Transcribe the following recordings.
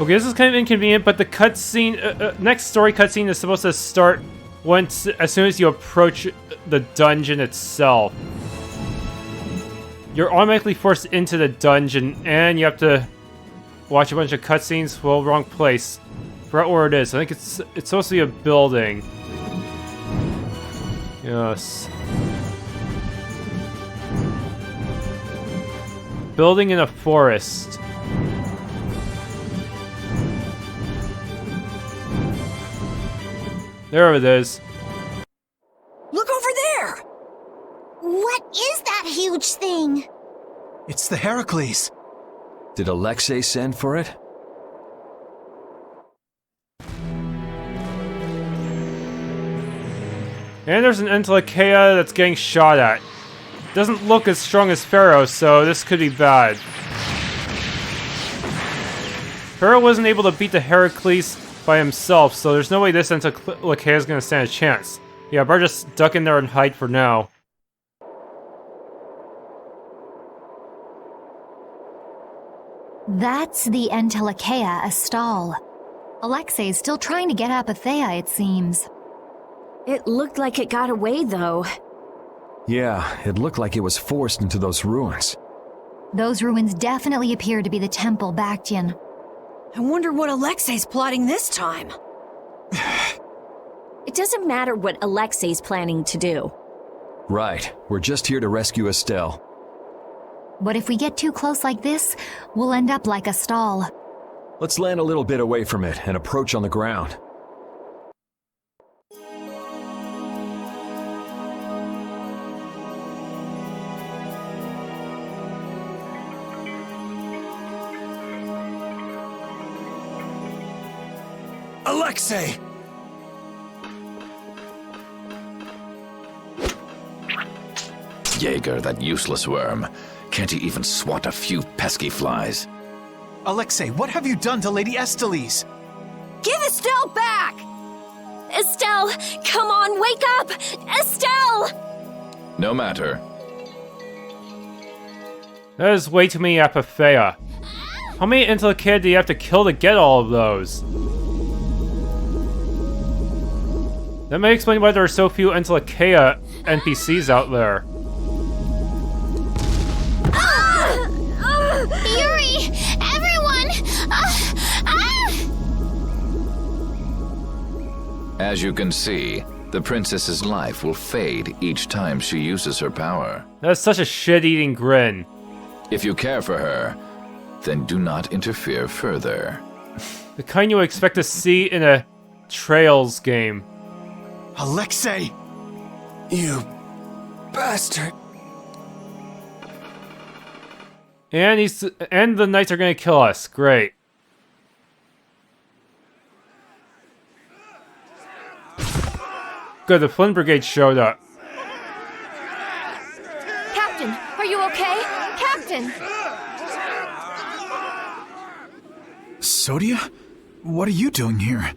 Okay, this is kind of inconvenient, but the cutscene, next story cutscene is supposed to start as soon as you approach the dungeon itself. You're automatically forced into the dungeon, and you have to watch a bunch of cutscenes. Well, wrong place. Forgot where it is. I think it's supposed to be a building. Yes. Building in a forest. There it is. Look over there! What is that huge thing? It's the Heracles. Did Alexei send for it? And there's an Entelexeia that's getting shot at. Doesn't look as strong as Pharaoh, so this could be bad. Pharaoh wasn't able to beat the Heracles by himself, so there's no way this Entelexeia is going to stand a chance. Yeah, better just duck in there and hide for now. That's the Entelexeia Astal. Alexei is still trying to get Apatheia, it seems. It looked like it got away, though. Yeah, it looked like it was forced into those ruins. Those ruins definitely appear to be the temple Baction. I wonder what Alexei's plotting this time. It doesn't matter what Alexei's planning to do. Right, we're just here to rescue Estelle. But if we get too close like this, we'll end up like Astal. Let's land a little bit away from it and approach on the ground. Alexei! Jaeger, that useless worm. Can't he even swat a few pesky flies? Alexei, what have you done to Lady Estelle? Give Estelle back! Estelle, come on, wake up! Estelle! No matter. That is way too many Apatheia. How many Entelexeia do you have to kill to get all of those? That may explain why there are so few Entelexeia NPCs out there. Yuri! Everyone! As you can see, the princess's life will fade each time she uses her power. That's such a shit-eating grin. If you care for her, then do not interfere further. The kind you would expect to see in a Trails game. Alexei! You bastard! And the knights are gonna kill us. Great. Good, the Flynn Brigade showed up. Captain, are you okay? Captain! Sodia? What are you doing here?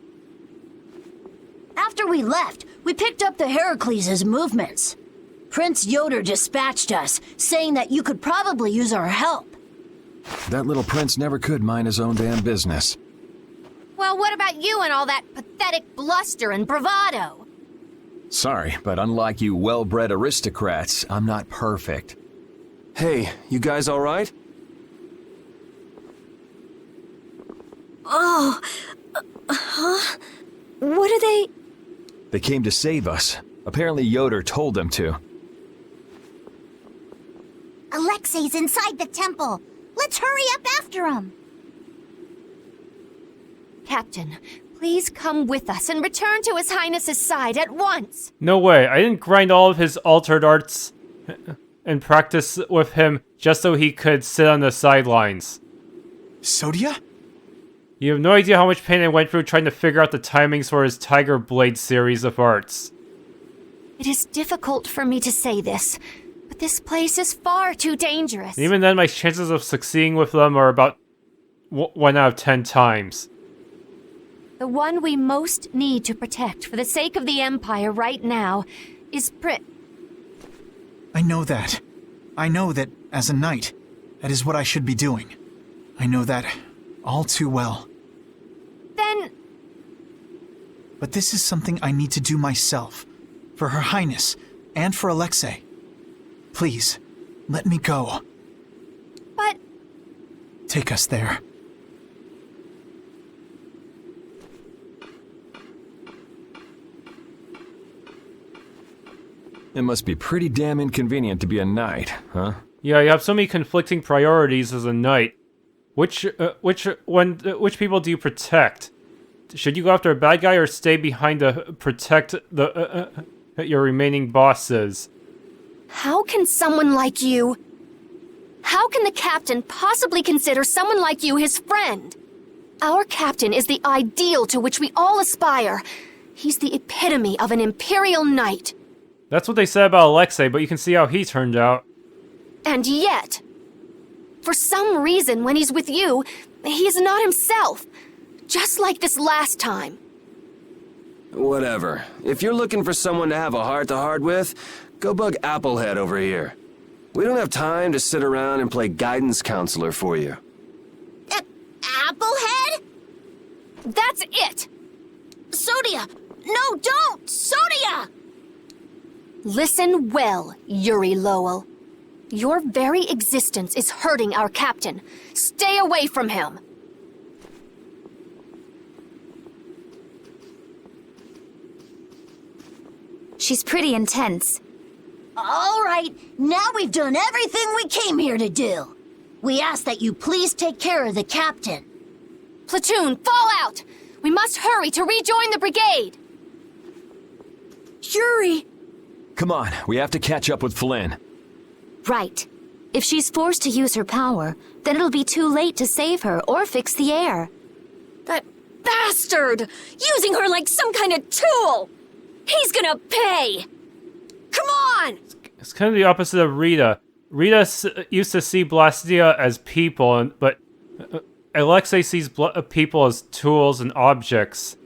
After we left, we picked up the Heracles' movements. Prince Yoder dispatched us, saying that you could probably use our help. That little prince never could mind his own damn business. Well, what about you and all that pathetic bluster and bravado? Sorry, but unlike you well-bred aristocrats, I'm not perfect. Hey, you guys all right? Oh, huh? What are they? They came to save us. Apparently Yoder told them to. Alexei's inside the temple. Let's hurry up after him. Captain, please come with us and return to His Highness's side at once. No way, I didn't grind all of his altered arts and practice with him just so he could sit on the sidelines. Sodia? You have no idea how much pain I went through trying to figure out the timings for his Tiger Blade series of arts. It is difficult for me to say this, but this place is far too dangerous. And even then, my chances of succeeding with them are about 1 out of 10 times. The one we most need to protect for the sake of the Empire right now is I know that. I know that, as a knight, that is what I should be doing. I know that all too well. but this is something I need to do myself. For Her Highness, and for Alexei. Please, let me go. But... Take us there. It must be pretty damn inconvenient to be a knight, huh? Yeah, you have so many conflicting priorities as a knight. Which people do you protect? Should you go after a bad guy or stay behind to protect your remaining bosses? How can someone like you... How can the captain possibly consider someone like you his friend? Our captain is the ideal to which we all aspire. He's the epitome of an imperial knight. That's what they said about Alexei, but you can see how he turned out. And yet, for some reason when he's with you, he's not himself. Just like this last time. Whatever. If you're looking for someone to have a heart-to-heart with, go bug Applehead over here. We don't have time to sit around and play guidance counselor for you. Applehead? That's it! Sodia! No, don't! Sodia! Listen well, Yuri Lowell. Your very existence is hurting our captain. Stay away from him. She's pretty intense. All right, now we've done everything we came here to do. We ask that you please take care of the captain. Platoon, fall out! We must hurry to rejoin the brigade! Yuri! Come on, we have to catch up with Flynn. Right. If she's forced to use her power, then it'll be too late to save her or fix the air. That bastard! Using her like some kind of tool! He's gonna pay! Come on! It's kind of the opposite of Rita. Rita used to see Blastia as people, but Alexei sees people as tools and objects.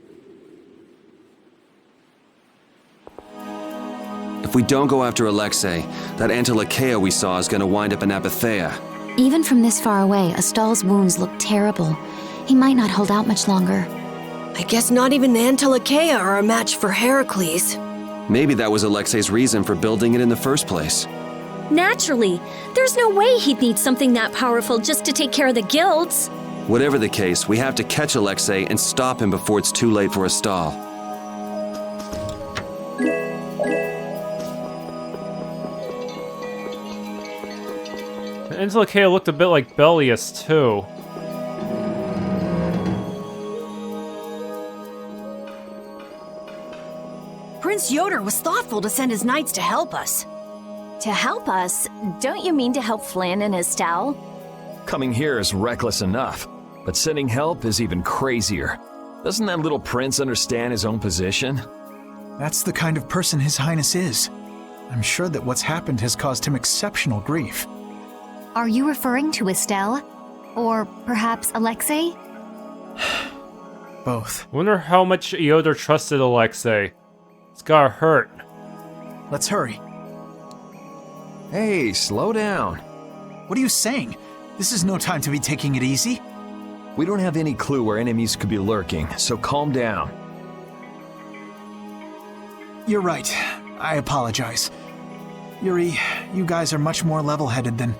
If we don't go after Alexei, that Entelexeia we saw is gonna wind up in Apatheia. Even from this far away, Astal's wounds look terrible. He might not hold out much longer. I guess not even the Entelexeia are a match for Heracles. Maybe that was Alexei's reason for building it in the first place. Naturally. There's no way he'd need something that powerful just to take care of the guilds. Whatever the case, we have to catch Alexei and stop him before it's too late for Astal. Entelexeia looked a bit like Bellius, too. Prince Yoder was thoughtful to send his knights to help us. To help us? Don't you mean to help Flynn and Estelle? Coming here is reckless enough, but sending help is even crazier. Doesn't that little prince understand his own position? That's the kind of person His Highness is. I'm sure that what's happened has caused him exceptional grief. Are you referring to Estelle? Or perhaps Alexei? Both. Wonder how much Yoder trusted Alexei. It's gotta hurt. Let's hurry. Hey, slow down. What are you saying? This is no time to be taking it easy. We don't have any clue where enemies could be lurking, so calm down. You're right. I apologize. Yuri, you guys are much more level-headed than...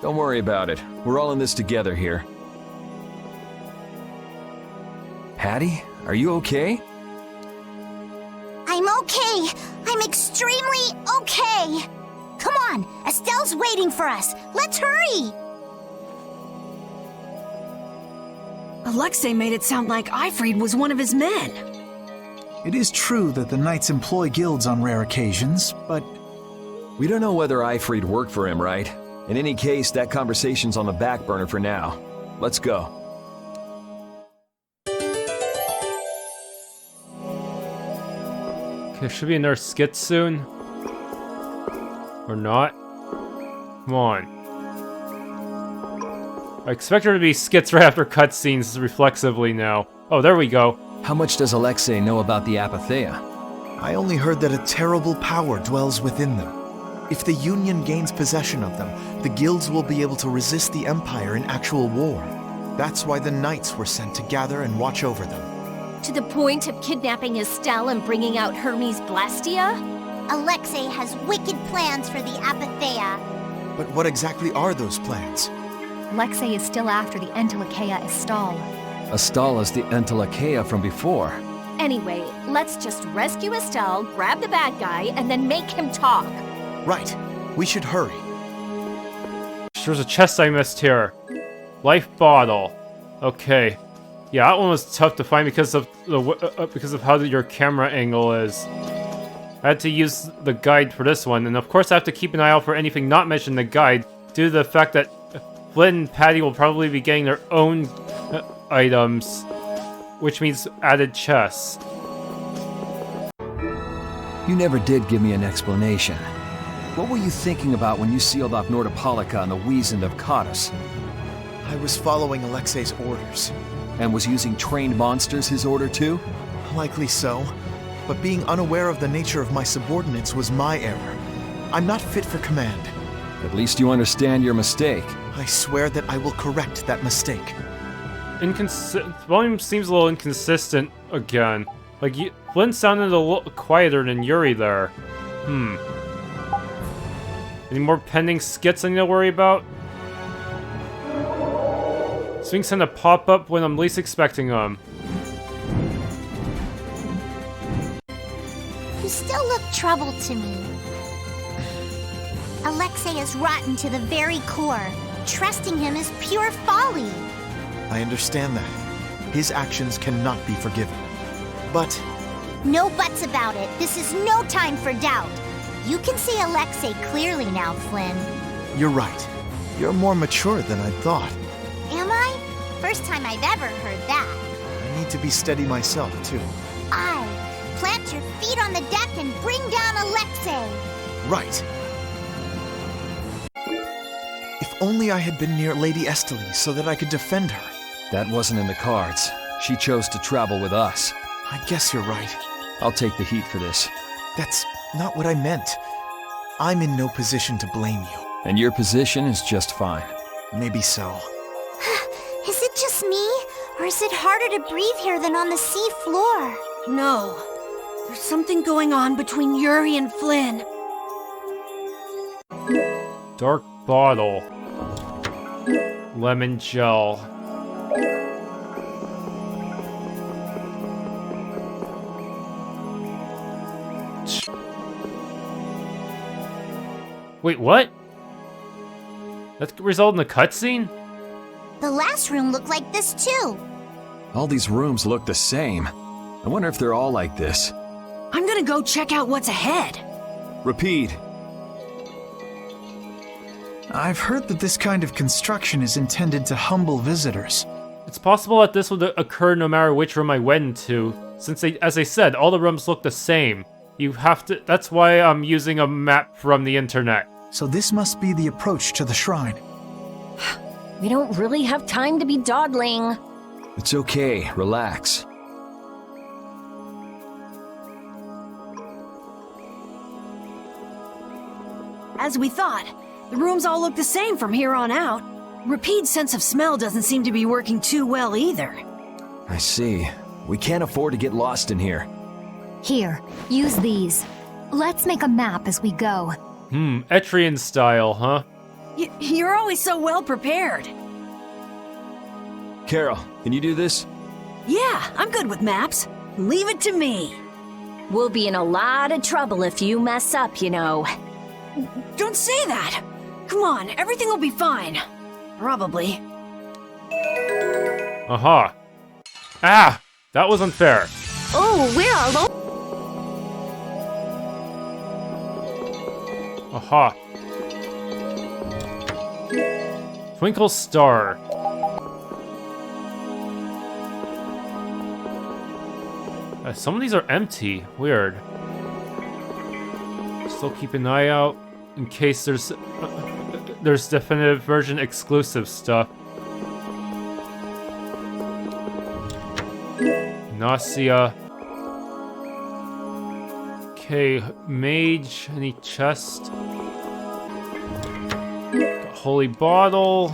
Don't worry about it. We're all in this together here. Hattie, are you okay? I'm okay. I'm extremely okay. Come on, Estelle's waiting for us. Let's hurry. Alexei made it sound like Ifrid was one of his men. It is true that the knights employ guilds on rare occasions, but... We don't know whether Ifrid worked for him, right? In any case, that conversation's on the back burner for now. Let's go. Okay, should be another skit soon. Or not? Come on. I expect there to be skits right after cutscenes reflexively now. Oh, there we go. How much does Alexei know about the Apatheia? I only heard that a terrible power dwells within them. If the Union gains possession of them, the guilds will be able to resist the Empire in actual war. That's why the knights were sent to gather and watch over them. To the point of kidnapping Estelle and bringing out Hermes Blastia? Alexei has wicked plans for the Apatheia. But what exactly are those plans? Alexei is still after the Entelexeia Astal. Astal is the Entelexeia from before. Anyway, let's just rescue Estelle, grab the bad guy, and then make him talk. Right. We should hurry. There's a chest I missed here. Life bottle. Okay. Yeah, that one was tough to find because of how your camera angle is. I had to use the guide for this one, and of course I have to keep an eye out for anything not mentioned in the guide, due to the fact that Flynn and Patty will probably be getting their own items, which means added chests. You never did give me an explanation. What were you thinking about when you sealed off Nordopolica and the Wiesent of Cottus? I was following Alexei's orders. And was using trained monsters his order too? Likely so. But being unaware of the nature of my subordinates was my error. I'm not fit for command. At least you understand your mistake. I swear that I will correct that mistake. Volume seems a little inconsistent again. Like, Flynn sounded a little quieter than Yuri there. Any more pending skits I need to worry about? Things tend to pop up when I'm least expecting them. You still look troubled to me. Alexei is rotten to the very core. Trusting him is pure folly. I understand that. His actions cannot be forgiven. But... No buts about it. This is no time for doubt. You can see Alexei clearly now, Flynn. You're right. You're more mature than I thought. Am I? First time I've ever heard that. I need to be steady myself, too. Plant your feet on the deck and bring down Alexei. Right. If only I had been near Lady Estelle so that I could defend her. That wasn't in the cards. She chose to travel with us. I guess you're right. I'll take the heat for this. That's not what I meant. I'm in no position to blame you. And your position is just fine. Maybe so. Is it just me? Or is it harder to breathe here than on the sea floor? No. There's something going on between Yuri and Flynn. Dark bottle. Lemon gel. Wait, what? That resulted in a cutscene? The last room looked like this too. All these rooms look the same. I wonder if they're all like this. I'm gonna go check out what's ahead. Repeat. I've heard that this kind of construction is intended to humble visitors. It's possible that this would occur no matter which room I went into, since as I said, all the rooms look the same. You have to. That's why I'm using a map from the internet. So this must be the approach to the shrine. We don't really have time to be dawdling. It's okay. Relax. As we thought, the rooms all look the same from here on out. Repeat's sense of smell doesn't seem to be working too well either. I see. We can't afford to get lost in here. Here, use these. Let's make a map as we go. Etrian style, huh? You're always so well prepared. Carol, can you do this? Yeah, I'm good with maps. Leave it to me. We'll be in a lot of trouble if you mess up, you know. Don't say that. Come on, everything will be fine. Probably. Aha. Ah! That was unfair. Oh, we're alone. Aha. Twinkle Star. Some of these are empty. Weird. Still keep an eye out in case there's definitive version exclusive stuff. Nausea. Okay, mage. Any chest? Holy bottle.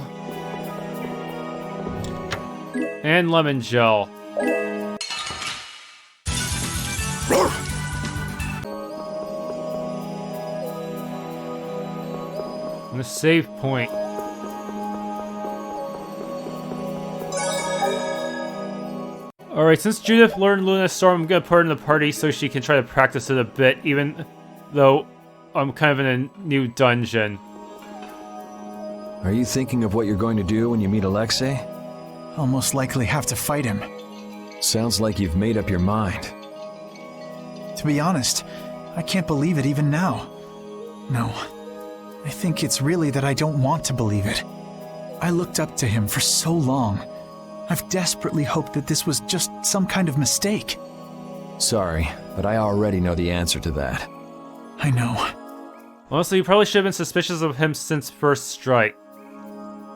And lemon gel. And a save point. Alright, since Judith learned Luna's Storm, I'm gonna put her in the party so she can try to practice it a bit, even though I'm kind of in a new dungeon. Are you thinking of what you're going to do when you meet Alexei? I'll most likely have to fight him. Sounds like you've made up your mind. To be honest, I can't believe it even now. No, I think it's really that I don't want to believe it. I looked up to him for so long. I've desperately hoped that this was just some kind of mistake. Sorry, but I already know the answer to that. I know. Honestly, you probably should have been suspicious of him since first strike.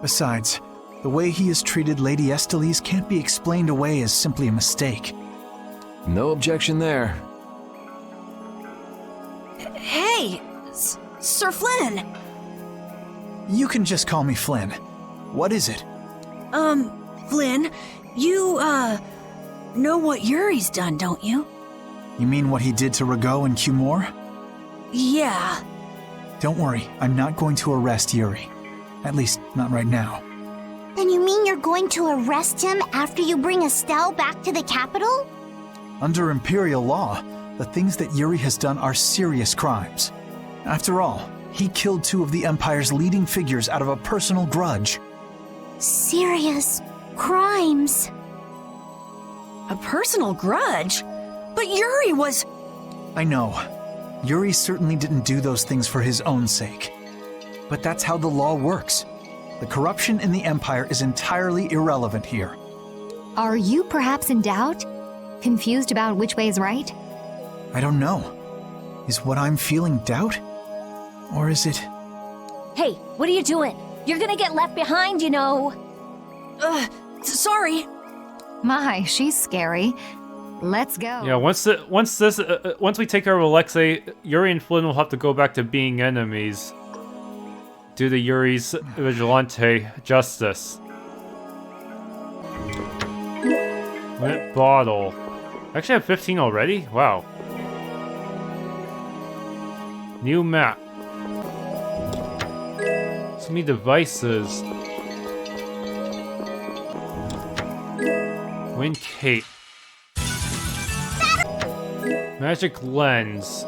Besides, the way he has treated Lady Estelle can't be explained away as simply a mistake. No objection there. Hey, Sir Flynn! You can just call me Flynn. What is it? Flynn, you, know what Yuri's done, don't you? You mean what he did to Rago and Cumore? Yeah. Don't worry, I'm not going to arrest Yuri. At least, not right now. Then you mean you're going to arrest him after you bring Estelle back to the capital? Under Imperial law, the things that Yuri has done are serious crimes. After all, he killed two of the Empire's leading figures out of a personal grudge. Serious crimes. A personal grudge? But Yuri was... I know. Yuri certainly didn't do those things for his own sake. But that's how the law works. The corruption in the Empire is entirely irrelevant here. Are you perhaps in doubt? Confused about which way is right? I don't know. Is what I'm feeling doubt? Or is it... Hey, what are you doing? You're gonna get left behind, you know. Sorry. My, she's scary. Let's go. Yeah, once we take care of Alexei, Yuri and Flynn will have to go back to being enemies. Due to Yuri's vigilante justice. Lit bottle. I actually have 15 already? Wow. New map. So many devices. Wind cape. Magic lens.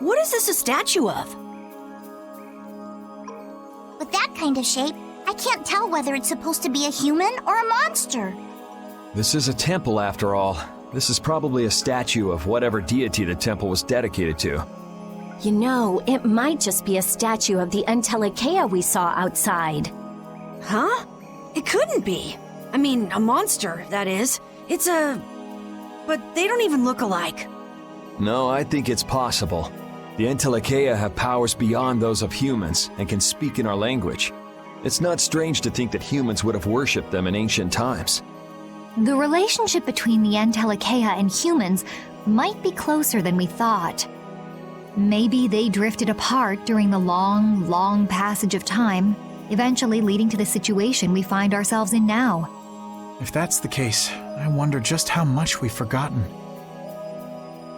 What is this a statue of? With that kind of shape, I can't tell whether it's supposed to be a human or a monster. This is a temple after all. This is probably a statue of whatever deity the temple was dedicated to. You know, it might just be a statue of the Entelexeia we saw outside. Huh? It couldn't be. I mean, a monster, that is. It's a... But they don't even look alike. No, I think it's possible. The Entelexeia have powers beyond those of humans and can speak in our language. It's not strange to think that humans would have worshipped them in ancient times. The relationship between the Entelexeia and humans might be closer than we thought. Maybe they drifted apart during the long, long passage of time, eventually leading to the situation we find ourselves in now. If that's the case, I wonder just how much we've forgotten.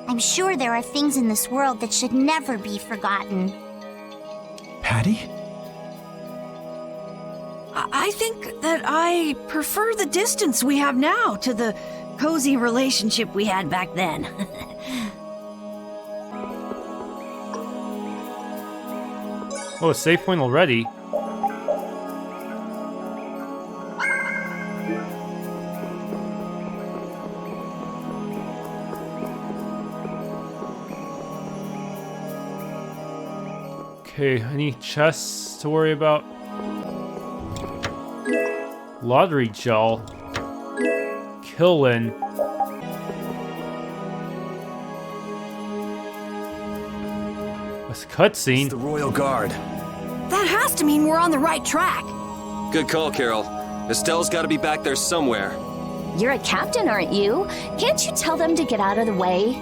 I'm sure there are things in this world that should never be forgotten. Patty? I think that I prefer the distance we have now to the cozy relationship we had back then. Oh, a save point already. Okay, any chests to worry about? Lottery gel. Killin. This cutscene. It's the Royal Guard. That has to mean we're on the right track. Good call, Carol. Estelle's got to be back there somewhere. You're a captain, aren't you? Can't you tell them to get out of the way?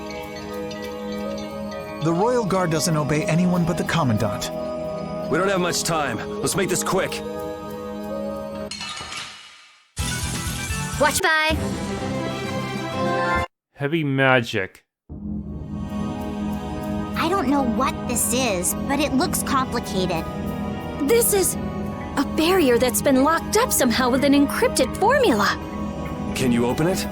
The Royal Guard doesn't obey anyone but the Commandant. We don't have much time. Let's make this quick. Watch by. Heavy magic. don't know what this is, but it looks complicated. This is a barrier that's been locked up somehow with an encrypted formula. Can you open it?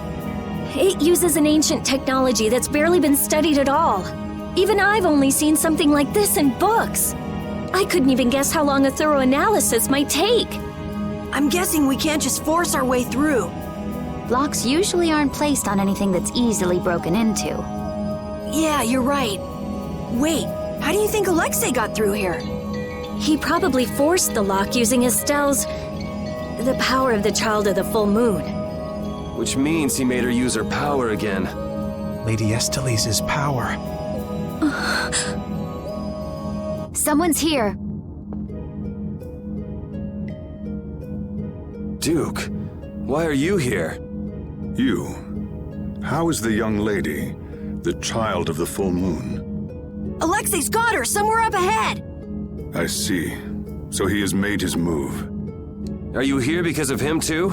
It uses an ancient technology that's barely been studied at all. Even I've only seen something like this in books. I couldn't even guess how long a thorough analysis might take. I'm guessing we can't just force our way through. Blocks usually aren't placed on anything that's easily broken into. Yeah, you're right. Wait, how do you think Alexei got through here? He probably forced the lock using Estelle's... the power of the Child of the Full Moon. Which means he made her use her power again. Lady Estelle's power. Someone's here. Duke, why are you here? You? How is the young lady, the Child of the Full Moon? Alexei's got her somewhere up ahead! I see. So he has made his move. Are you here because of him too?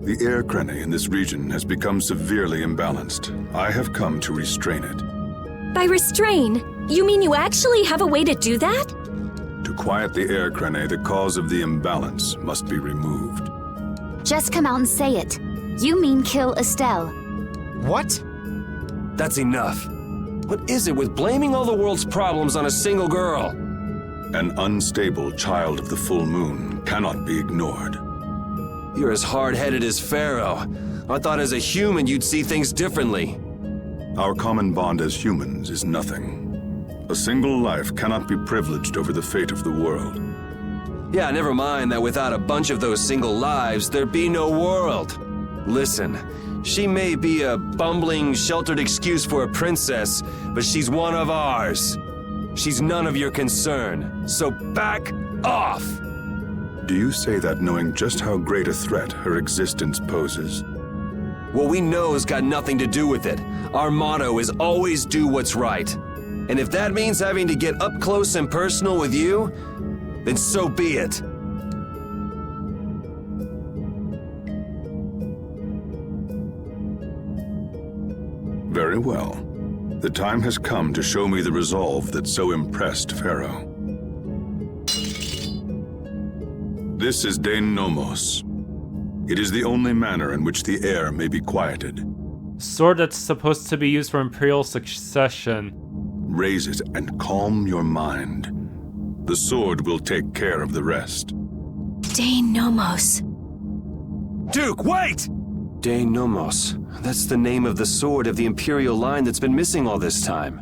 The air crene in this region has become severely imbalanced. I have come to restrain it. By restrain, you mean you actually have a way to do that? To quiet the air crene, the cause of the imbalance must be removed. Just come out and say it. You mean kill Estelle. What? That's enough. What is it with blaming all the world's problems on a single girl? An unstable Child of the Full Moon cannot be ignored. You're as hard-headed as Pharaoh. I thought as a human you'd see things differently. Our common bond as humans is nothing. A single life cannot be privileged over the fate of the world. Yeah, never mind that without a bunch of those single lives, there'd be no world. Listen, she may be a bumbling, sheltered excuse for a princess, but she's one of ours. She's none of your concern, so back off! Do you say that knowing just how great a threat her existence poses? What we know's got nothing to do with it. Our motto is always do what's right. And if that means having to get up close and personal with you, then so be it. Very well. The time has come to show me the resolve that so impressed Pharaoh. This is Dein Nomos. It is the only manner in which the air may be quieted. Sword that's supposed to be used for imperial succession. Raise it and calm your mind. The sword will take care of the rest. Dein Nomos. Duke, wait! Dein Nomos. That's the name of the sword of the Imperial line that's been missing all this time.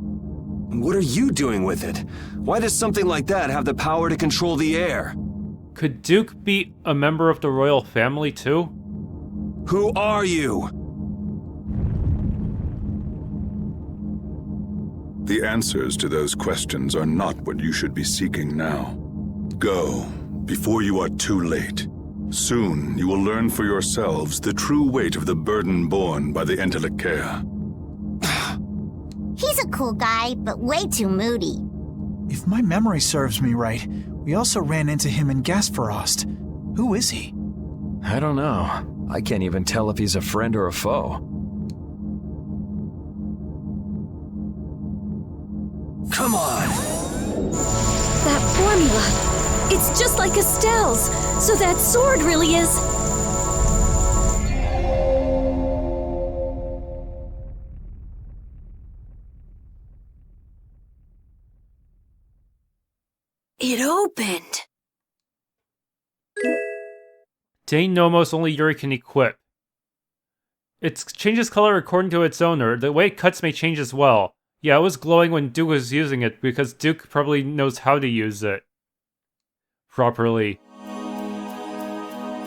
What are you doing with it? Why does something like that have the power to control the air? Could Duke be a member of the royal family too? Who are you? The answers to those questions are not what you should be seeking now. Go, before you are too late. Soon you will learn for yourselves the true weight of the burden borne by the Entelexeia. He's a cool guy, but way too moody. If my memory serves me right, we also ran into him in Gasparost. Who is he? I don't know. I can't even tell if he's a friend or a foe. Come on! That formula! It's just like Estelle's! So that sword really is... It opened! Dein Nomos only Yuri can equip. It changes color according to its owner. The way it cuts may change as well. Yeah, it was glowing when Duke was using it, because Duke probably knows how to use it properly.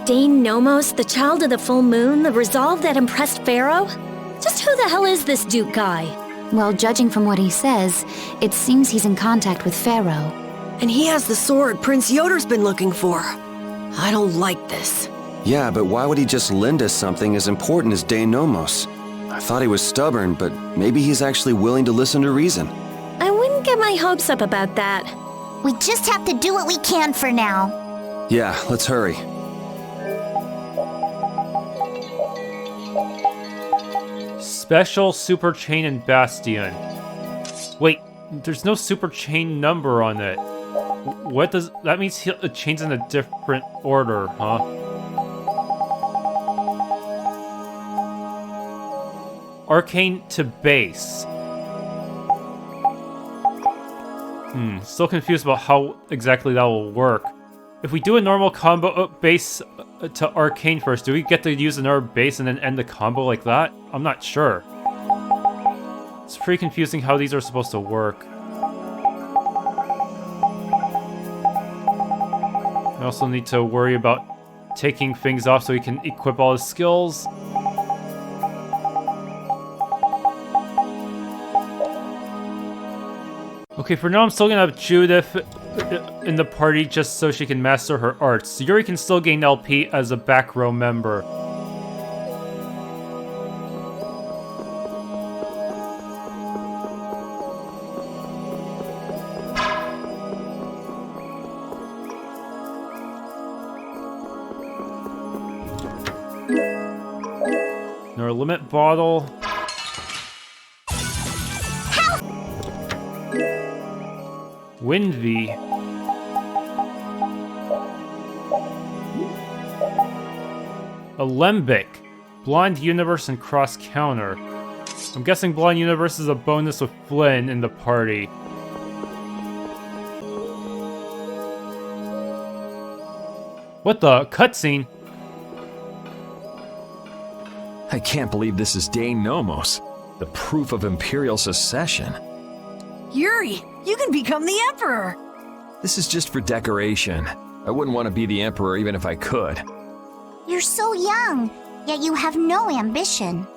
Dein Nomos, the Child of the Full Moon, the resolve that impressed Pharaoh? Just who the hell is this Duke guy? Well, judging from what he says, it seems he's in contact with Pharaoh. And he has the sword Prince Yoder's been looking for. I don't like this. Yeah, but why would he just lend us something as important as Dein Nomos? I thought he was stubborn, but maybe he's actually willing to listen to reason. I wouldn't get my hopes up about that. We just have to do what we can for now. Yeah, let's hurry. Special Super Chain and Bastion. Wait, There's no super chain number on it. What does that mean? It chains in a different order, huh? Arcane to base. Still confused about how exactly that will work. If we do a normal combo base to arcane first, do we get to use another base and then end the combo like that? I'm not sure. It's pretty confusing how these are supposed to work. I also need to worry about taking things off so he can equip all his skills. Okay, for now I'm still gonna have Judith in the party just so she can master her arts. Yuri can still gain LP as a back row member. Another limit bottle. Winvy. Alembic. Blind Universe and Cross Counter. I'm guessing Blind Universe is a bonus with Flynn in the party. What the? Cutscene? I can't believe this is Dein Nomos, the proof of Imperial secession. Yuri, you can become the Emperor! This is just for decoration. I wouldn't want to be the Emperor even if I could. You're so young, yet you have no ambition.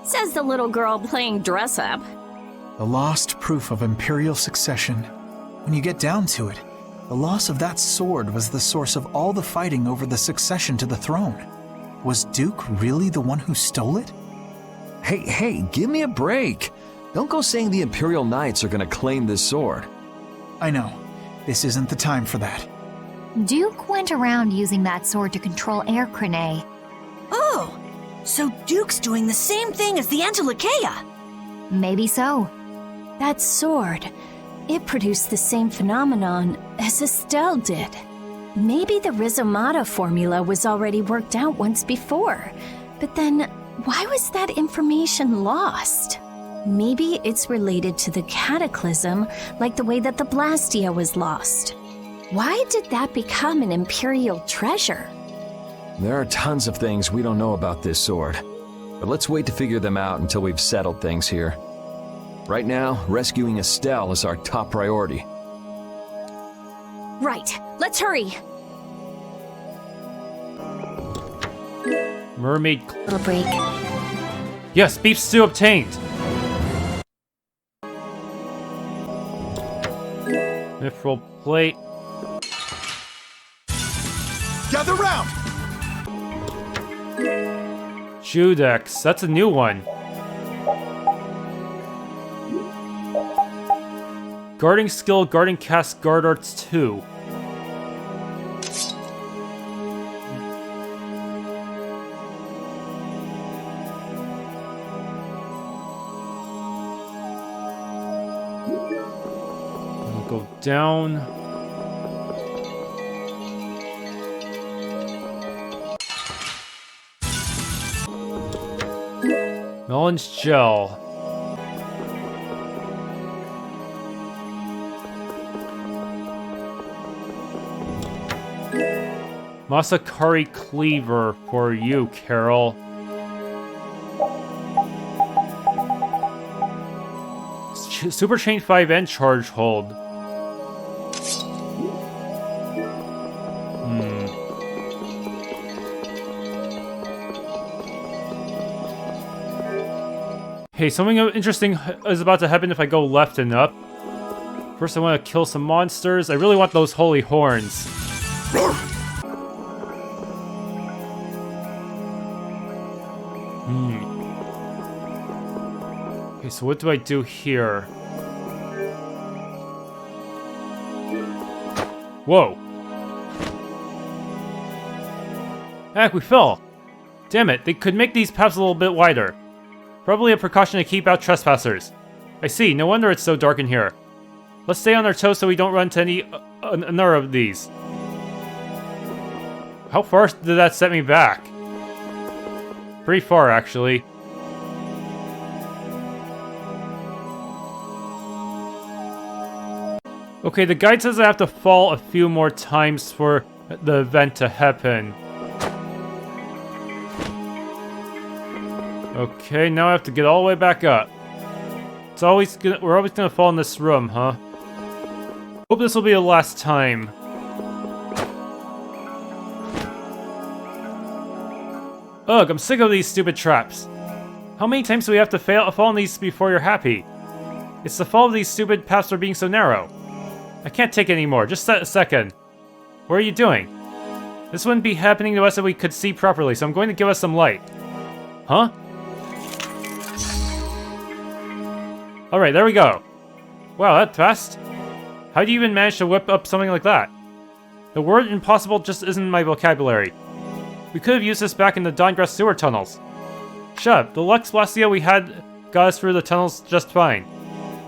Says the little girl playing dress-up. The lost proof of Imperial succession. When you get down to it, the loss of that sword was the source of all the fighting over the succession to the throne. Was Duke really the one who stole it? Hey, give me a break. Don't go saying the Imperial Knights are gonna claim this sword. I know. This isn't the time for that. Duke went around using that sword to control Air Crane. Oh, so Duke's doing the same thing as the Entelexeia. Maybe so. That sword, it produced the same phenomenon as Estelle did. Maybe the Rhizomata formula was already worked out once before, but then why was that information lost? Maybe it's related to the cataclysm, like the way that the Blastia was lost. Why did that become an Imperial treasure? There are tons of things we don't know about this sword, but let's wait to figure them out until we've settled things here. Right now, rescuing Estelle is our top priority. Right, let's hurry! Mermaid... Little break. Yes, beef stew obtained! Mithril plate. Gather round! Judex, that's a new one. Guarding skill, guarding cast, guard arts 2. Go down. Melon's gel. Masakari cleaver for you, Carol. Super Chain 5 and Charge Hold. Hey, something interesting is about to happen if I go left and up. First I want to kill some monsters. I really want those holy horns. Okay, so what do I do here? Whoa. Heck, we fell. Damn it, they could make these paths a little bit wider. Probably a precaution to keep out trespassers. I see, no wonder it's so dark in here. Let's stay on our toes so we don't run into any another of these. How far did that set me back? Pretty far, actually. Okay, the guide says I have to fall a few more times for the event to happen. Okay, now I have to get all the way back up. We're always gonna fall in this room, huh? Hope this will be the last time. Ugh, I'm sick of these stupid traps. How many times do we have to fall in these before you're happy? It's the fault of these stupid paths for being so narrow. I can't take it anymore. Just a second. What are you doing? This wouldn't be happening to us if we could see properly, so I'm going to give us some light. Huh? Alright, there we go. Wow, that's fast. How do you even manage to whip up something like that? The word impossible just isn't in my vocabulary. We could have used this back in the Dawngrass sewer tunnels. Shut up, the Lux Blastia we had got us through the tunnels just fine.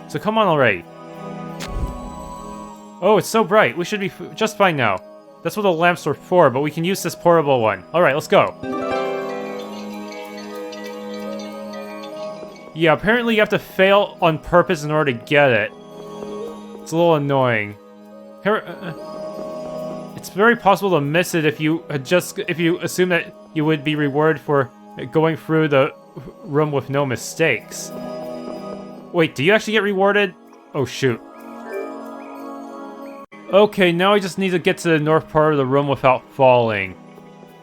So come on already. Oh, it's so bright. We should be just fine now. That's what the lamps were for, but we can use this portable one. Alright, let's go. Yeah, apparently you have to fail on purpose in order to get it. It's a little annoying. It's very possible to miss it if you assume that you would be rewarded for going through the room with no mistakes. Wait, do you actually get rewarded? Oh shoot. Okay, now I just need to get to the north part of the room without falling.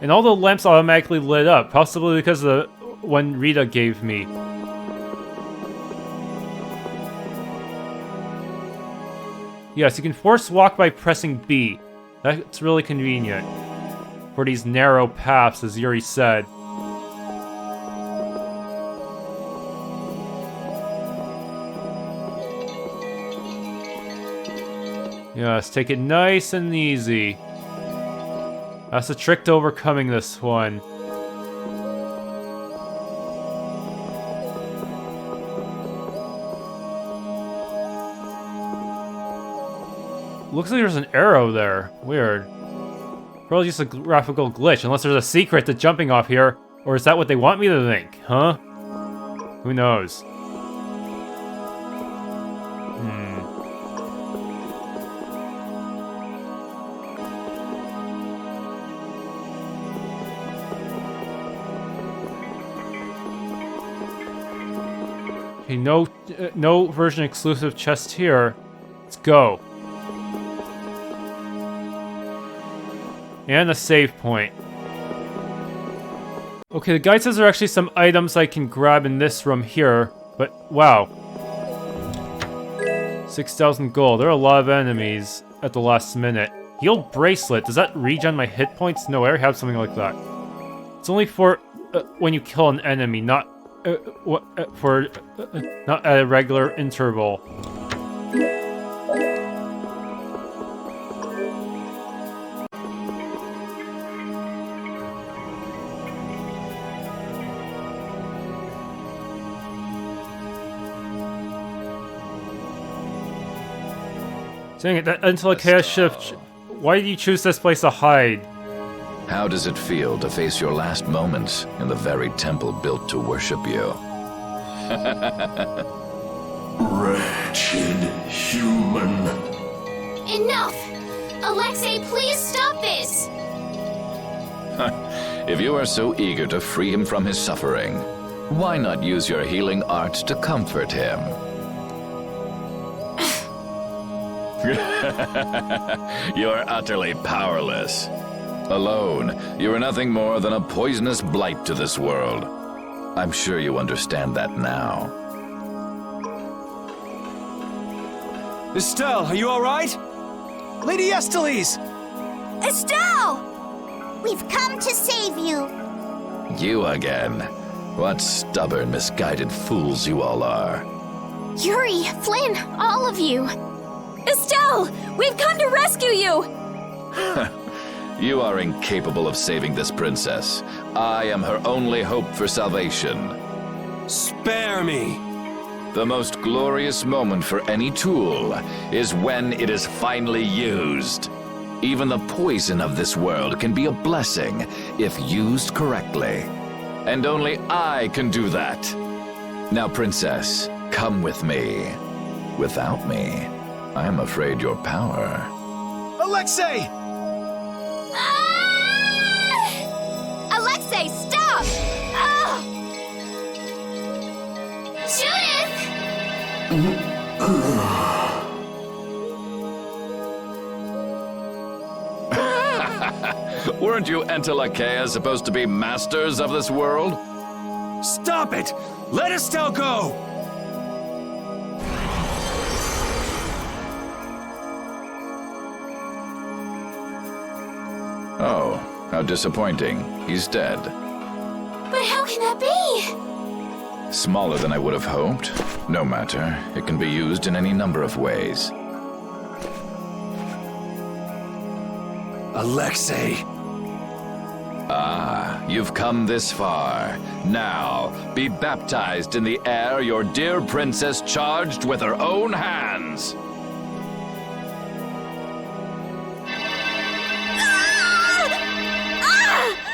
And all the lamps automatically lit up, possibly because of the one Rita gave me. Yes, you can force walk by pressing B. That's really convenient for these narrow paths, as Yuri said. Yes, take it nice and easy. That's the trick to overcoming this one. Looks like there's an arrow there. Weird. Probably just a graphical glitch, unless there's a secret to jumping off here. Or is that what they want me to think? Huh? Who knows? Okay, no version exclusive chest here. Let's go. And a save point. Okay, the guide says there are actually some items I can grab in this room here, but wow. 6,000 gold. There are a lot of enemies at the last minute. Healed bracelet. Does that regen my hit points? No, I already have something like that. It's only for when you kill an enemy, not not at a regular interval. Dang it, that Entelexeia shift. Why did you choose this place to hide? How does it feel to face your last moments in the very temple built to worship you? Wretched human. Enough! Alexei, please stop this! If you are so eager to free him from his suffering, why not use your healing arts to comfort him? You're utterly powerless. Alone, you are nothing more than a poisonous blight to this world. I'm sure you understand that now. Estelle, are you alright? Lady Estelle! Estelle! We've come to save you. You again. What stubborn, misguided fools you all are. Yuri, Flynn, all of you. Estelle! We've come to rescue you! You are incapable of saving this princess. I am her only hope for salvation. Spare me! The most glorious moment for any tool is when it is finally used. Even the poison of this world can be a blessing if used correctly. And only I can do that. Now, Princess, come with me. Without me, I'm afraid your power... Alexei! Ah! Alexei, stop! Ah! Judith! Weren't you Entelexeia supposed to be masters of this world? Stop it! Let Estelle go! Oh, how disappointing. He's dead. But how can that be? Smaller than I would have hoped. No matter. It can be used in any number of ways. Alexei! Ah, you've come this far. Now, be baptized in the air your dear princess charged with her own hands.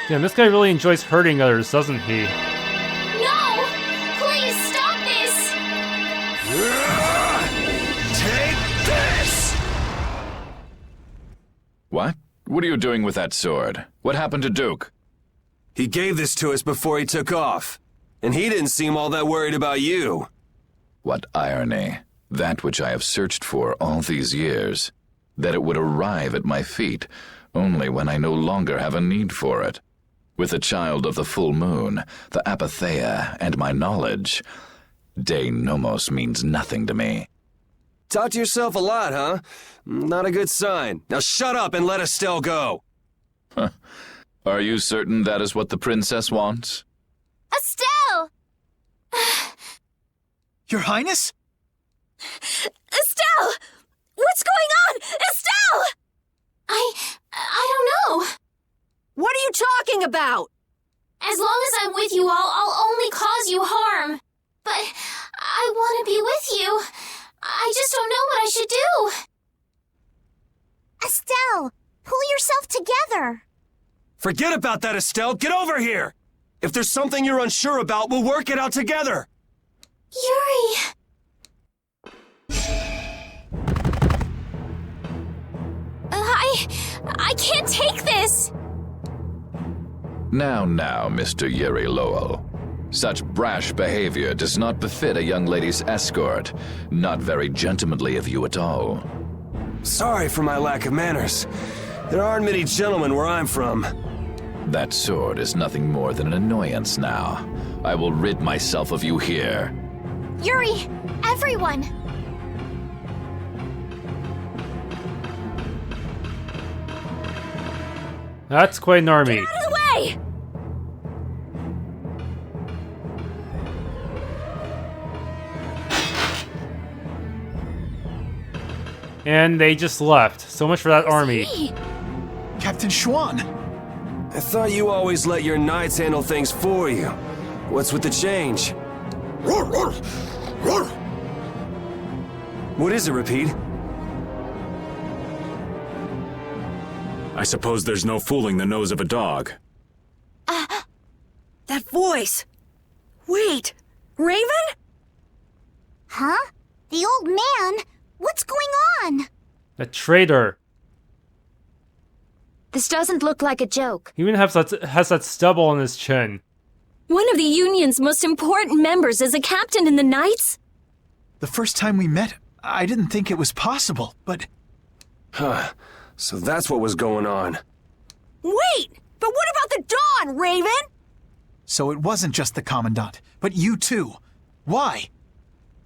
Damn, this guy really enjoys hurting others, doesn't he? No! Please stop this! Take this! What? What are you doing with that sword? What happened to Duke? He gave this to us before he took off. And he didn't seem all that worried about you. What irony. That which I have searched for all these years. That it would arrive at my feet, only when I no longer have a need for it. With the child of the full moon, the Apatheia, and my knowledge, Dein Nomos means nothing to me. Talk to yourself a lot, huh? Not a good sign. Now shut up and let Estelle go. Are you certain that is what the princess wants? Estelle! Your Highness? Estelle! What's going on? Estelle! I don't know. What are you talking about? As long as I'm with you all, I'll only cause you harm. But I want to be with you. I just don't know what I should do. Estelle, pull yourself together. Forget about that, Estelle. Get over here. If there's something you're unsure about, we'll work it out together. Yuri. I can't take this. Now, Mr. Yuri Lowell. Such brash behavior does not befit a young lady's escort. Not very gentlemanly of you at all. Sorry for my lack of manners. There aren't many gentlemen where I'm from. That sword is nothing more than an annoyance now. I will rid myself of you here. Yuri, everyone. That's quite an army. Get out of the way! And they just left. So much for that army. Captain Schwann! I thought you always let your knights handle things for you. What's with the change? What is it, Repeat? I suppose there's no fooling the nose of a dog. That voice! Wait! Raven? Huh? The old man? What's going on? The traitor. This doesn't look like a joke. He even has that stubble on his chin. One of the Union's most important members is a captain in the Knights? The first time we met, I didn't think it was possible, but... Huh. So that's what was going on. Wait! But what about the Dawn, Raven? So it wasn't just the Commandant, but you too. Why?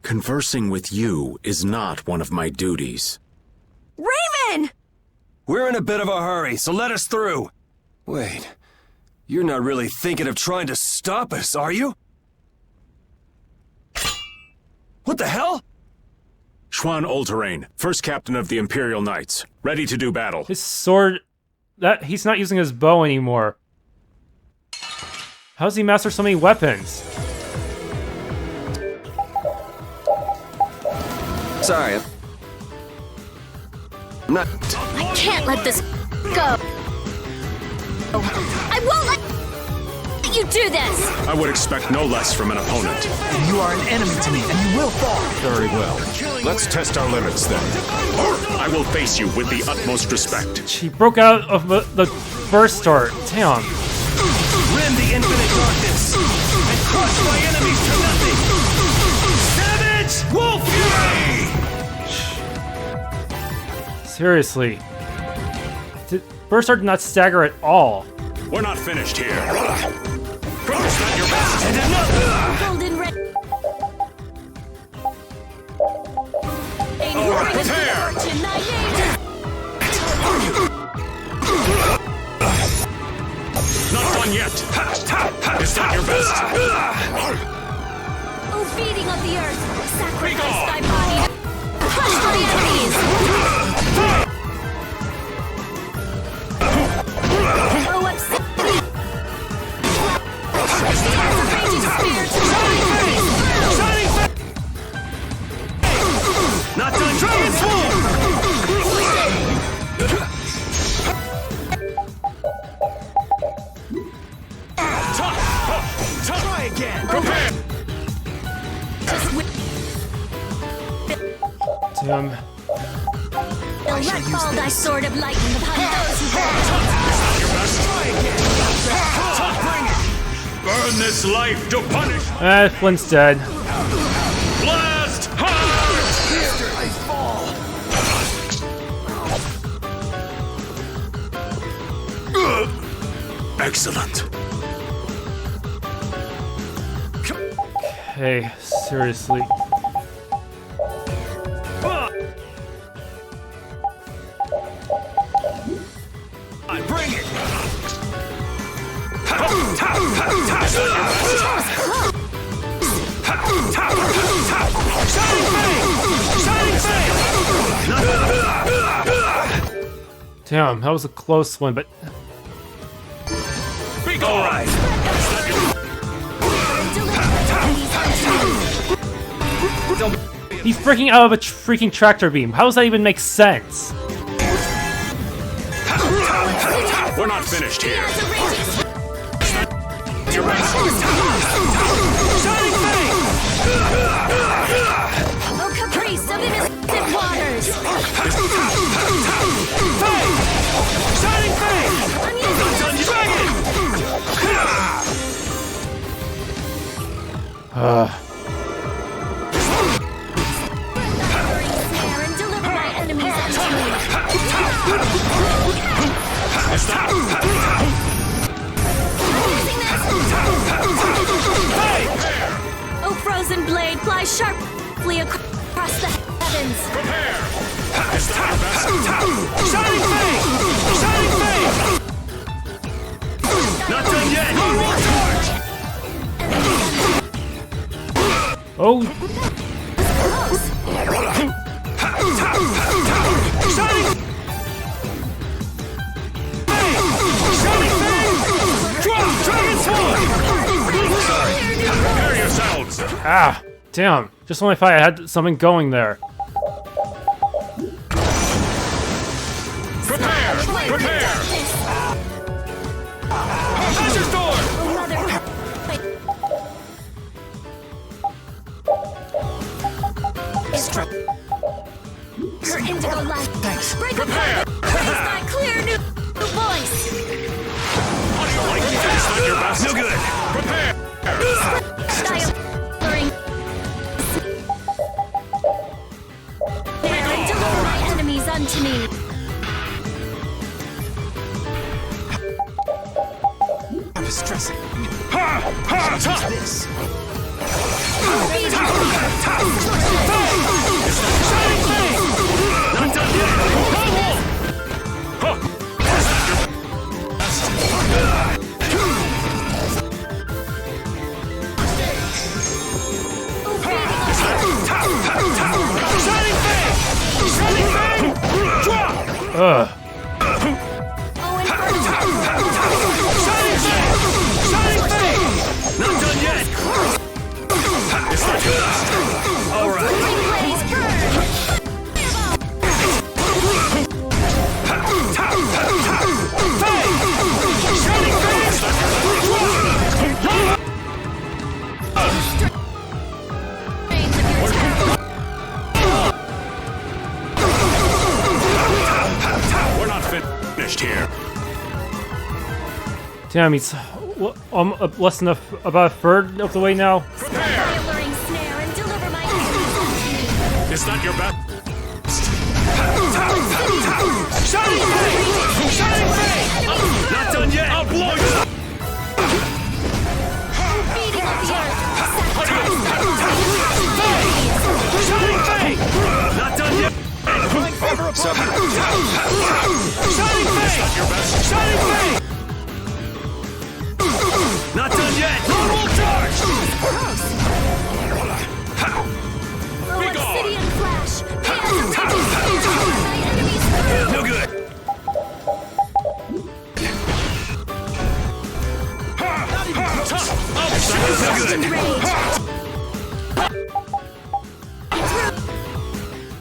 Conversing with you is not one of my duties. Raven! We're in a bit of a hurry, so let us through. Wait, you're not really thinking of trying to stop us, are you? What the hell? Schwann All-Terrain, first captain of the Imperial Knights, ready to do battle. His sword... he's not using his bow anymore. How does he master so many weapons? Sorry. I'm not. I can't let this go. I won't let you do this! I would expect no less from an opponent. You are an enemy to me, and you will fall. Very well. Let's test our limits then. I will face you with the utmost respect. She broke out of the burst start. Damn. Rend the infinite darkness and crush my enemies to nothing. Savage Wolf Fury! Seriously. Burst start did not stagger at all. We're not finished here. It's not your best. And another! Golden red. All right, prepare! Not done yet. It's not your best. Oh, beating of the earth, sacrifice thy body. Crush my enemies. Oh, upset. Not done. Transform! Try again. Prepare. Damn. Let fall thy sword of lightning upon those who fall. Bring it. Burn this life to punish. Flynn's dead. Blast hard! I fall. Excellent. Okay, seriously. Bring it. Damn, that was a close one, but All right. he's freaking out of a freaking tractor beam. How does that even make sense? We're not finished here. Oh, caprice of innocent waters. Shining Fang! And deliver my enemies unto me. Oh, frozen blade, fly sharply across the heavens. Shining Fang! Shining Fang! Not done yet! Oh, Shining Dragon Sword! Prepare yourselves. ah, damn. Just when I thought I had something going there. Prepare. Hazard Door! Her indigo light. Thanks. Break apart. Raise thy clear new voice. How do you like this? Not your best. No good. Prepare. Thy alluring. And deliver my enemies unto me. I was stressing. This. Not done yet! Ugh. Not done yet! All right. Damn, he's less than about a third of the way now. Is that your best? Not done yet! I'll blow you! Not done yet! Not done yet! Normal charge! Be gone! No good!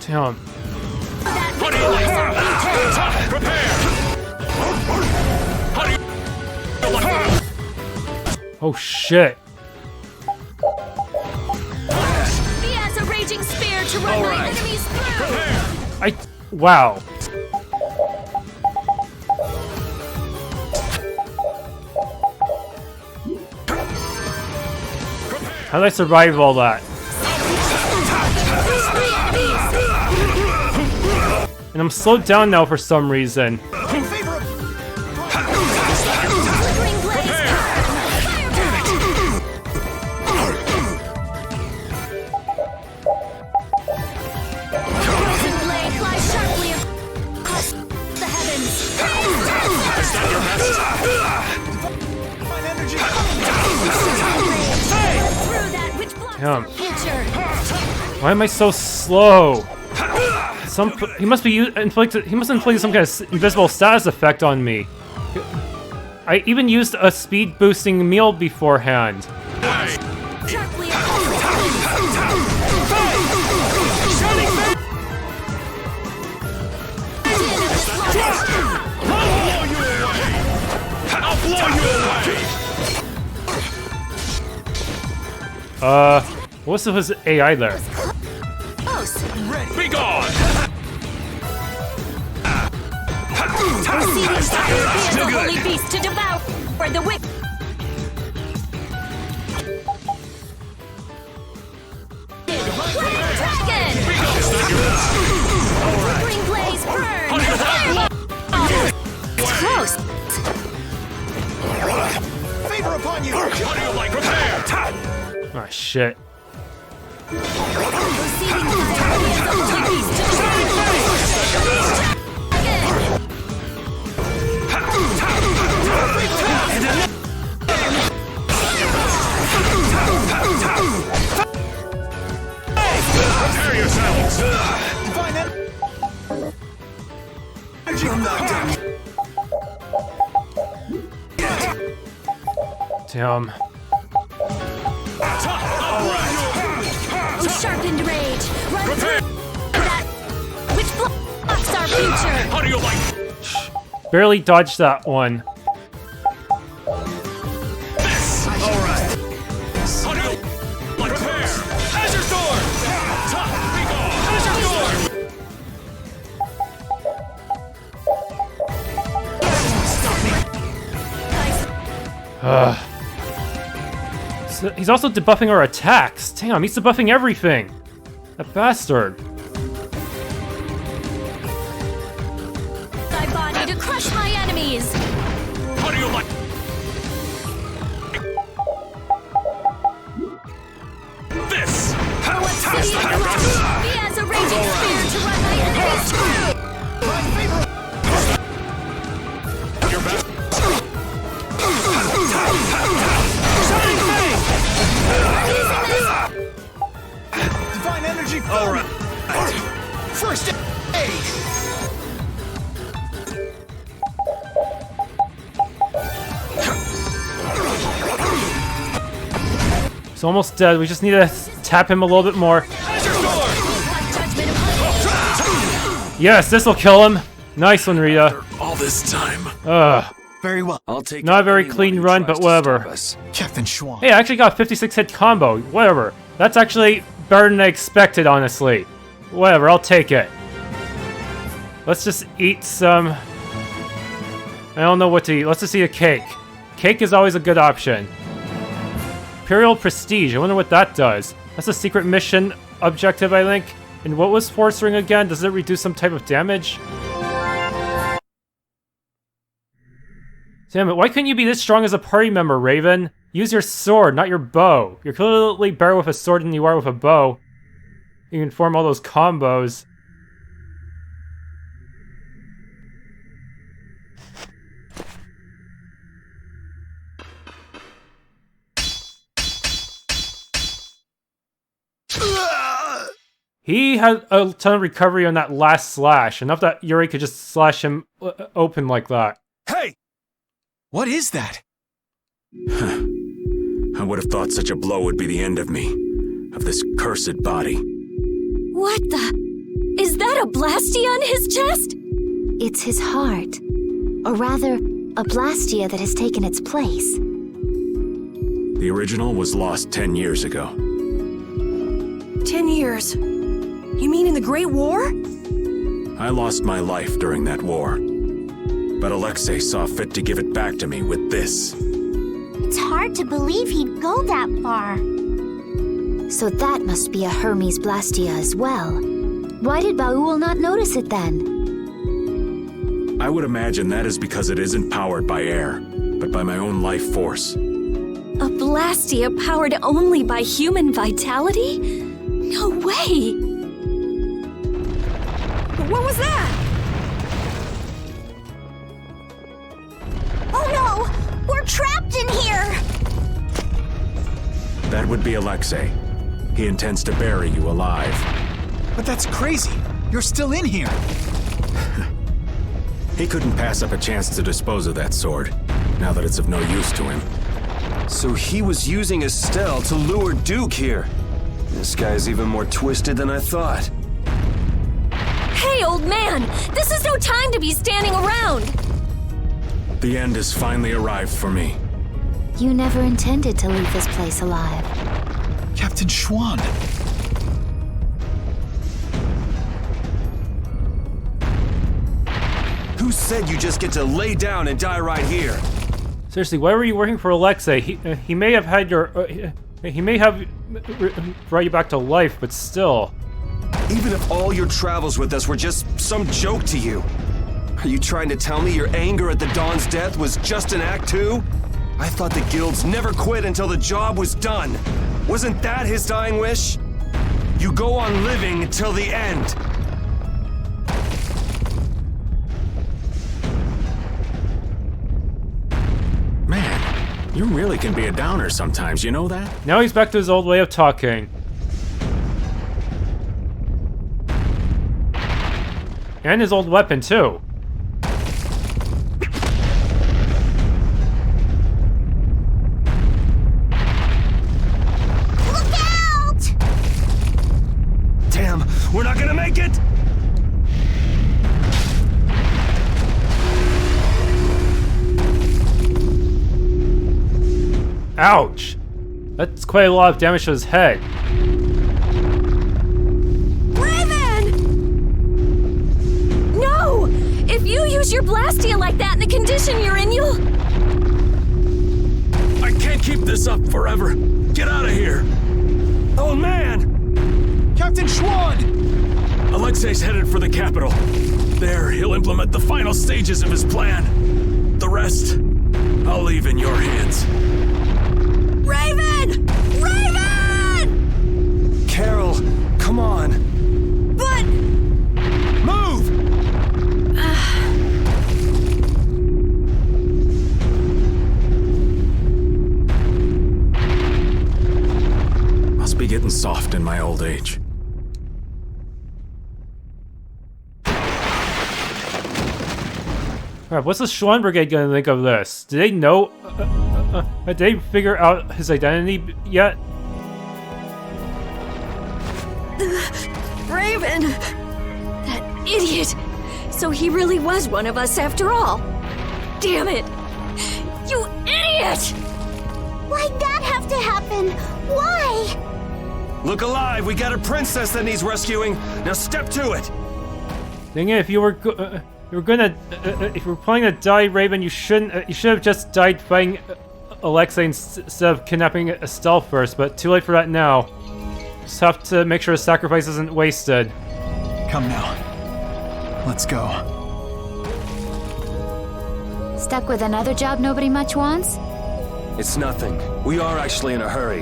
Damn. Oh shit. He has a raging spear to run my enemies through. Wow. How did I survive all that? And I'm slowed down now for some reason. Damn. Why am I so slow? He must inflict some kind of invisible status effect on me. I even used a speed boosting meal beforehand. What's his AI there? Be gone! The holy beast to devour the wick. Bring blaze burn. It's close. Favor upon you. How do you like prepare? Ah, shit. Prepare yourselves! Damn. Sharpened rage. Run through that which blocks our future. How do you like? Barely dodged that one. This. All right. How do you like? Prepare. Azure Sword. Be gone. Azure Sword. So he's also debuffing our attacks. Damn, he's debuffing everything. That bastard. My body to crush my enemies. How do you like? This. He has a raging spear to run my enemies through. Your best. Divine energy. All right. First aid. He's almost dead. We just need to tap him a little bit more. Yes, this will kill him. Nice one, Rita. All this time. Very well. I'll take Not a very clean run, but whatever. Captain Schwann. Hey, I actually got a 56 hit combo. Whatever. That's actually better than I expected, honestly. Whatever, I'll take it. Let's just eat some... I don't know what to eat. Let's just eat a cake. Cake is always a good option. Imperial Prestige, I wonder what that does. That's a secret mission objective, I think. And what was Force Ring again? Does it reduce some type of damage? Damn it, why couldn't you be this strong as a party member, Raven? Use your sword, not your bow. You're clearly better with a sword than you are with a bow. You can form all those combos. He had a ton of recovery on that last slash, enough that Yuri could just slash him open like that. Hey! What is that? I would have thought such a blow would be the end of me. Of this cursed body. What the? Is that a Blastia on his chest? It's his heart. Or rather, a Blastia that has taken its place. The original was lost 10 years ago. 10 years? You mean in the Great War? I lost my life during that war. But Alexei saw fit to give it back to me with this. It's hard to believe he'd go that far. So that must be a Hermes Blastia as well. Why did Baul not notice it then? I would imagine that is because it isn't powered by air, but by my own life force. A Blastia powered only by human vitality? No way! What was that? Oh no! We're trapped in here! That would be Alexei. He intends to bury you alive. But that's crazy. You're still in here. He couldn't pass up a chance to dispose of that sword, now that it's of no use to him. So he was using Estelle to lure Duke here. This guy's even more twisted than I thought. Hey, old man! This is no time to be standing around! The end has finally arrived for me. You never intended to leave this place alive. Captain Schwann. Who said you just get to lay down and die right here? Seriously, why were you working for Alexei? He may have had your... he may have brought you back to life, but still. Even if all your travels with us were just some joke to you, are you trying to tell me your anger at the Dawn's death was just an act too? I thought the guilds never quit until the job was done. Wasn't that his dying wish? You go on living till the end. Man, you really can be a downer sometimes, you know that? Now he's back to his old way of talking. And his old weapon, too. Look out! Damn, we're not gonna make it! Ouch! That's quite a lot of damage to his head. No! If you use your Blastia like that in the condition you're in, you'll... I can't keep this up forever. Get out of here! Oh man! Captain Schwann! Alexei's headed for the capital. There, he'll implement the final stages of his plan. The rest, I'll leave in your hands. Raven! Raven! Carol, come on. But... Move! Must be getting soft in my old age. Alright, what's the Schwann Brigade gonna think of this? Do they know? Did they figure out his identity yet? Raven! That idiot! So he really was one of us after all. Damn it! You idiot! Why'd that have to happen? Why? Look alive, we got a princess that needs rescuing. Now step to it. Dang it, if you were If you were planning to die, Raven, you should have just died fighting Alexei instead of kidnapping Estelle first, but too late for that now. Just have to make sure the sacrifice isn't wasted. Come now. Let's go. Stuck with another job nobody much wants? It's nothing. We are actually in a hurry.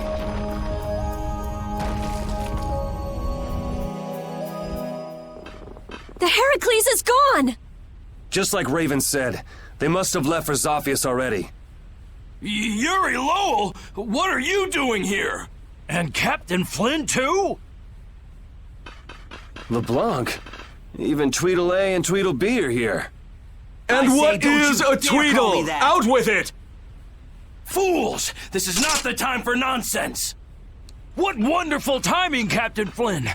The Heracles is gone! Just like Raven said, they must have left for Zophius already. Yuri Lowell, what are you doing here? And Captain Flynn too? LeBlanc? Even Tweedle-A and Tweedle-B are here. And what is a Tweedle? Out with it! Fools! This is not the time for nonsense! What wonderful timing, Captain Flynn!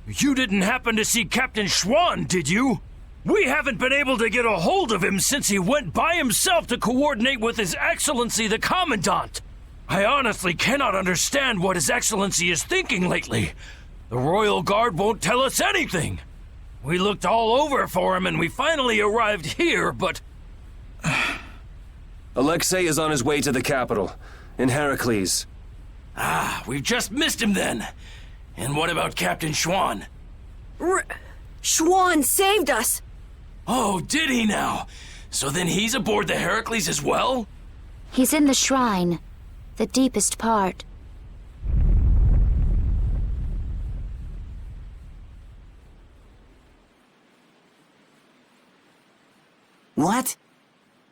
You didn't happen to see Captain Schwann, did you? We haven't been able to get a hold of him since he went by himself to coordinate with His Excellency the Commandant. I honestly cannot understand what His Excellency is thinking lately. The Royal Guard won't tell us anything. We looked all over for him and we finally arrived here, but... Alexei is on his way to the capital, in Heracles. Ah, we've just missed him then. And what about Captain Schwann? Schwann saved us! Oh, did he now? So then he's aboard the Heracles as well? He's in the shrine, the deepest part. What?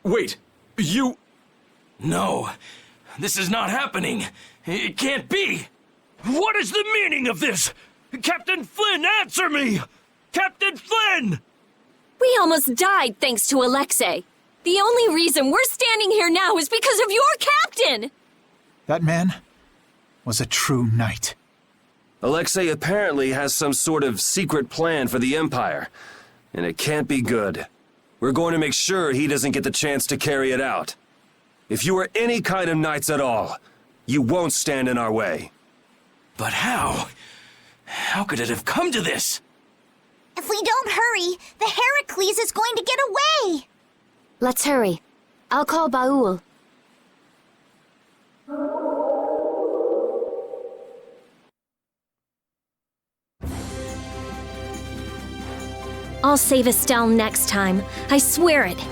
Wait, you... No, this is not happening. It can't be. What is the meaning of this? Captain Flynn, answer me! Captain Flynn! We almost died thanks to Alexei. The only reason we're standing here now is because of your captain! That man was a true knight. Alexei apparently has some sort of secret plan for the Empire, and it can't be good. We're going to make sure he doesn't get the chance to carry it out. If you are any kind of knights at all, you won't stand in our way. But how? How could it have come to this? If we don't hurry, the Heracles is going to get away! Let's hurry. I'll call Baul. I'll save Estelle next time. I swear it.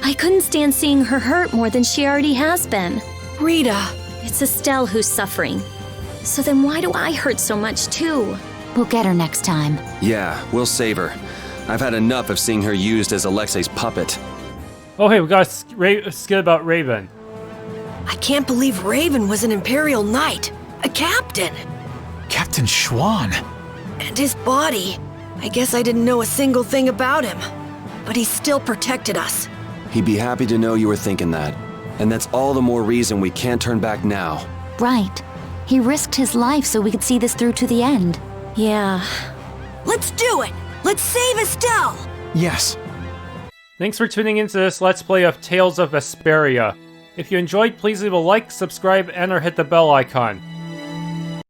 I couldn't stand seeing her hurt more than she already has been. Rita! It's Estelle who's suffering. So then why do I hurt so much too? We'll get her next time. Yeah, we'll save her. I've had enough of seeing her used as Alexei's puppet. Oh hey, we got a skit about Raven. I can't believe Raven was an Imperial Knight. A captain! Captain Schwann! And his body. I guess I didn't know a single thing about him. But he still protected us. He'd be happy to know you were thinking that. And that's all the more reason we can't turn back now. Right. He risked his life so we could see this through to the end. Yeah. Let's do it! Let's save Estelle! Yes. Thanks for tuning into this Let's Play of Tales of Vesperia. If you enjoyed, please leave a like, subscribe, and or hit the bell icon.